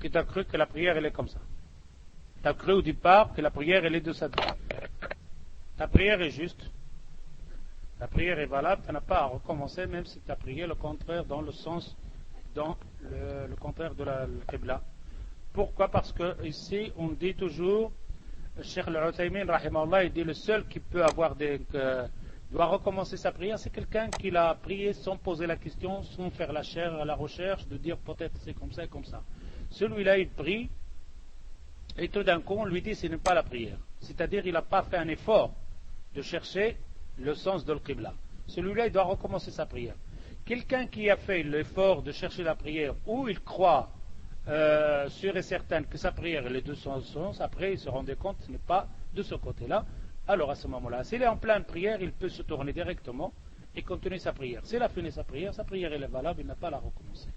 que tu as cru que la prière elle est comme ça. Tu as cru au départ que la prière elle est de cette façon. Ta prière est juste. La prière est valable, tu n'as pas à recommencer même si tu as prié le contraire dans le sens, dans le contraire de la Qibla. Pourquoi? Parce que ici on dit toujours, Cheikh Al-Uthaymin rahimahullah, il dit le seul qui peut avoir doit recommencer sa prière, c'est quelqu'un qui l'a prié sans poser la question, sans faire la recherche, de dire peut-être c'est comme ça et comme ça. Celui-là il prie et tout d'un coup on lui dit ce n'est pas la prière. C'est-à-dire il n'a pas fait un effort de chercher le sens de l'Qibla. Celui-là, il doit recommencer sa prière. Quelqu'un qui a fait l'effort de chercher la prière, ou il croit sûr et certain que sa prière est de son sens, après il se rendait compte que ce n'est pas de ce côté-là, alors à ce moment-là, s'il est en pleine prière, il peut se tourner directement et continuer sa prière. S'il a fini sa prière elle est valable, il n'a pas à la recommencer.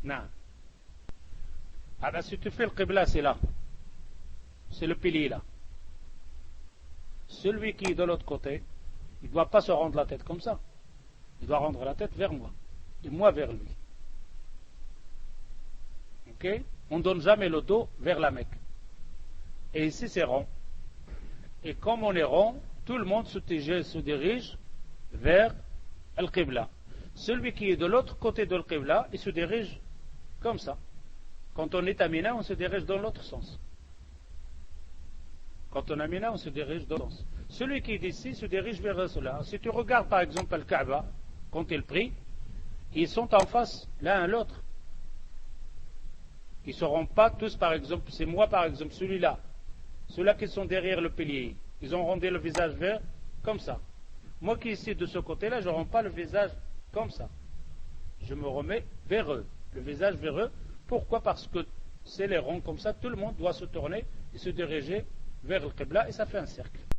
Non. Ah ben si tu fais le Qibla, c'est là. C'est le pilier là. Celui qui est de l'autre côté, il ne doit pas se rendre la tête comme ça. Il doit rendre la tête vers moi. Et moi vers lui. Ok? On ne donne jamais le dos vers la Mecque. Et ici c'est rond. Et comme on est rond, tout le monde se dirige vers Al-Qibla. Celui qui est de l'autre côté de Al-Qibla, il se dirige comme ça. Quand on est à Mina, on se dirige dans l'autre sens. Quand on a Mina, on se dirige dans l'autre sens. Celui qui est ici se dirige vers cela. Si tu regardes par exemple Al-Kaaba, quand il prie, ils sont en face l'un à l'autre. Ils ne seront pas tous, par exemple, c'est moi par exemple, celui-là. Ceux-là qui sont derrière le pilier, ils ont rendu le visage vers comme ça. Moi qui suis de ce côté-là, je ne rends pas le visage comme ça. Je me remets vers eux, le visage vers eux. Pourquoi? Parce que c'est les ronds comme ça, tout le monde doit se tourner et se diriger vers le Qibla et ça fait un cercle.